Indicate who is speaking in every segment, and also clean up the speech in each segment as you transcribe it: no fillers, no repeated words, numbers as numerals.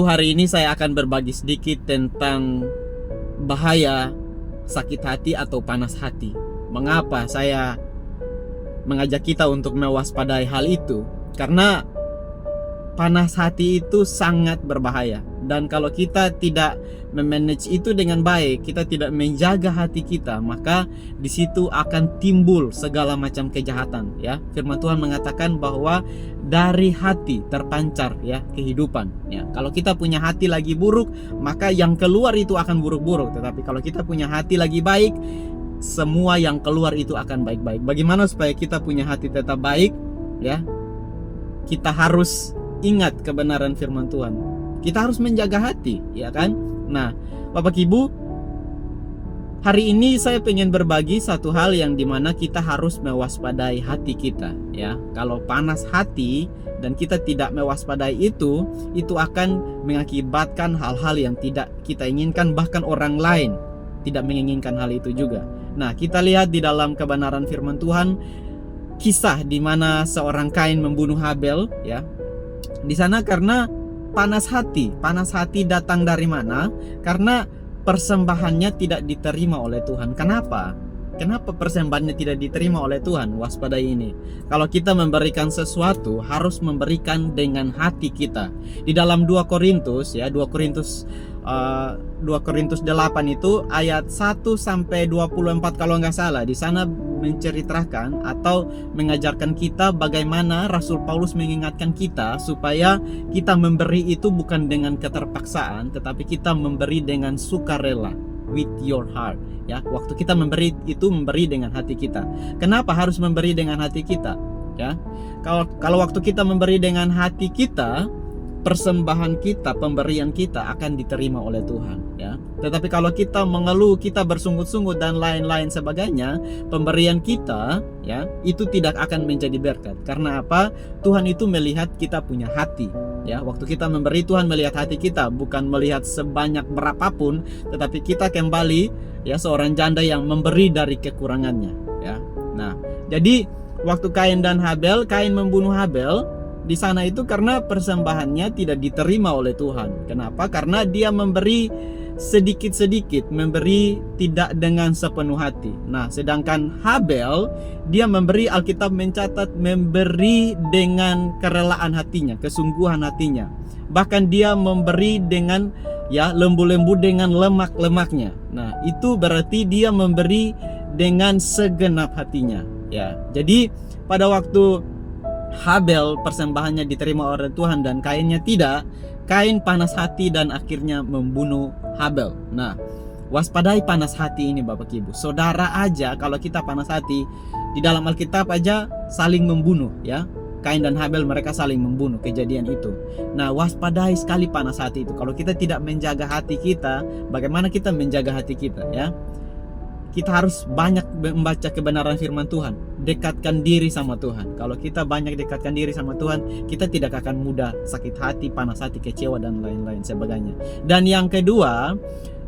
Speaker 1: hari ini saya akan berbagi sedikit tentang bahaya sakit hati atau panas hati. Mengapa saya mengajak kita untuk mewaspadai hal itu? Karena panas hati itu sangat berbahaya. Dan kalau kita tidak memanage itu dengan baik, kita tidak menjaga hati kita, maka di situ akan timbul segala macam kejahatan, ya. Firman Tuhan mengatakan bahwa dari hati terpancar, ya, kehidupan, ya. Kalau kita punya hati lagi buruk, maka yang keluar itu akan buruk-buruk. Tetapi kalau kita punya hati lagi baik, semua yang keluar itu akan baik-baik. Bagaimana supaya kita punya hati tetap baik, ya? Kita harus ingat kebenaran firman Tuhan. Kita harus menjaga hati, ya kan? Nah, Bapak Ibu, hari ini saya pengen berbagi satu hal yang dimana kita harus mewaspadai hati kita, ya. Kalau panas hati dan kita tidak mewaspadai itu akan mengakibatkan hal-hal yang tidak kita inginkan, bahkan orang lain tidak menginginkan hal itu juga. Nah, kita lihat di dalam kebenaran firman Tuhan kisah di mana seorang Kain membunuh Habel, ya. Di sana karena panas hati datang dari mana? Karena persembahannya tidak diterima oleh Tuhan. Kenapa? Kenapa persembahannya tidak diterima oleh Tuhan? Waspadai ini. Kalau kita memberikan sesuatu, harus memberikan dengan hati kita. Di dalam 2 Korintus, ya, 2 Korintus 8 itu ayat 1 sampai 24 kalau nggak salah. Di sana menceritakan atau mengajarkan kita bagaimana Rasul Paulus mengingatkan kita supaya kita memberi itu bukan dengan keterpaksaan, tetapi kita memberi dengan sukarela, with your heart, ya. Waktu kita memberi itu memberi dengan hati kita. Kenapa harus memberi dengan hati kita, ya? Kalau waktu kita memberi dengan hati kita, persembahan kita, pemberian kita akan diterima oleh Tuhan, ya. Tetapi kalau kita mengeluh, kita bersungut-sungut dan lain-lain sebagainya, pemberian kita, ya, itu tidak akan menjadi berkat. Karena apa? Tuhan itu melihat kita punya hati, ya. Waktu kita memberi, Tuhan melihat hati kita, bukan melihat sebanyak berapapun, tetapi kita kembali, ya, seorang janda yang memberi dari kekurangannya, ya. Nah, jadi waktu Kain dan Habel, Kain membunuh Habel di sana itu karena persembahannya tidak diterima oleh Tuhan. Kenapa? Karena dia memberi sedikit-sedikit, memberi tidak dengan sepenuh hati. Nah, sedangkan Habel, dia memberi, Alkitab mencatat, memberi dengan kerelaan hatinya, kesungguhan hatinya. Bahkan dia memberi dengan, ya, lembu-lembu dengan lemak-lemaknya. Nah, itu berarti dia memberi dengan segenap hatinya, ya. Jadi pada waktu Habel persembahannya diterima oleh Tuhan dan Kainnya tidak, Kain panas hati dan akhirnya membunuh Habel. Nah, waspadai panas hati ini Bapak Ibu. Saudara aja kalau kita panas hati, di dalam Alkitab aja saling membunuh, ya. Kain dan Habel mereka saling membunuh, kejadian itu. Nah, waspadai sekali panas hati itu. Kalau kita tidak menjaga hati kita, bagaimana kita menjaga hati kita, ya? Kita harus banyak membaca kebenaran firman Tuhan, dekatkan diri sama Tuhan. Kalau kita banyak dekatkan diri sama Tuhan, kita tidak akan mudah sakit hati, panas hati, kecewa dan lain-lain sebagainya. Dan yang kedua,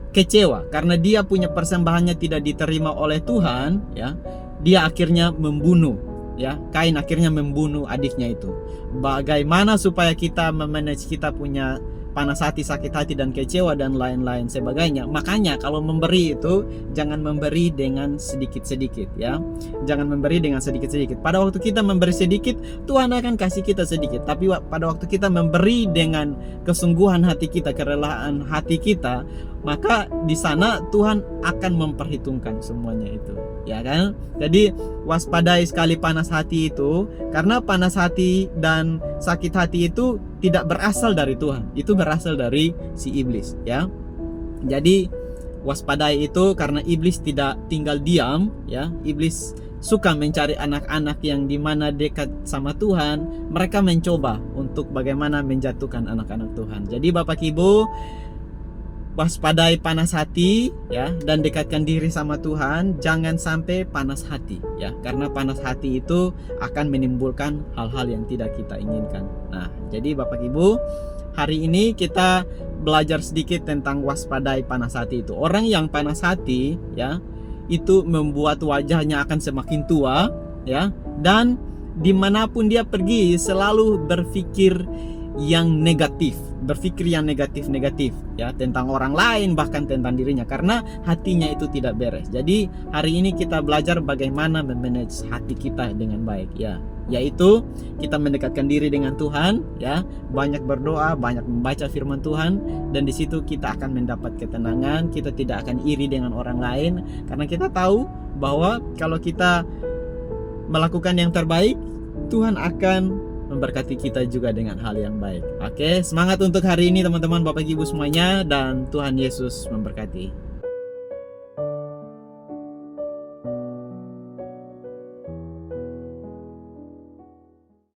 Speaker 1: kecewa karena dia punya persembahannya tidak diterima oleh Tuhan, ya. Dia akhirnya membunuh, ya. Kain akhirnya membunuh adiknya itu. Bagaimana supaya kita memanage kita punya panas hati, sakit hati dan kecewa dan lain-lain sebagainya? Makanya kalau memberi itu jangan memberi dengan sedikit-sedikit, ya. Jangan memberi dengan sedikit-sedikit. Pada waktu kita memberi sedikit, Tuhan akan kasih kita sedikit. Tapi pada waktu kita memberi dengan kesungguhan hati kita, kerelaan hati kita, maka di sana Tuhan akan memperhitungkan semuanya itu, ya kan? Jadi waspadai sekali panas hati itu, karena panas hati dan sakit hati itu tidak berasal dari Tuhan, itu berasal dari si iblis, ya. Jadi waspadai itu karena iblis tidak tinggal diam, ya. Iblis suka mencari anak-anak yang dimana dekat sama Tuhan. Mereka mencoba untuk bagaimana menjatuhkan anak-anak Tuhan. Jadi Bapak Ibu, waspadai panas hati, ya, dan dekatkan diri sama Tuhan. Jangan sampai panas hati, ya, karena panas hati itu akan menimbulkan hal-hal yang tidak kita inginkan. Nah, jadi Bapak Ibu, hari ini kita belajar sedikit tentang waspadai panas hati itu. Orang yang panas hati, ya, itu membuat wajahnya akan semakin tua, ya, dan dimanapun dia pergi selalu berpikir yang negatif, berpikir yang negatif-negatif ya, tentang orang lain, bahkan tentang dirinya, karena hatinya itu tidak beres. Jadi hari ini kita belajar bagaimana memanage hati kita dengan baik ya, yaitu kita mendekatkan diri dengan Tuhan ya, banyak berdoa, banyak membaca firman Tuhan, dan di situ kita akan mendapat ketenangan. Kita tidak akan iri dengan orang lain, karena kita tahu bahwa kalau kita melakukan yang terbaik, Tuhan akan memberkati kita juga dengan hal yang baik. Oke, semangat untuk hari ini teman-teman, Bapak Ibu semuanya, dan Tuhan Yesus memberkati.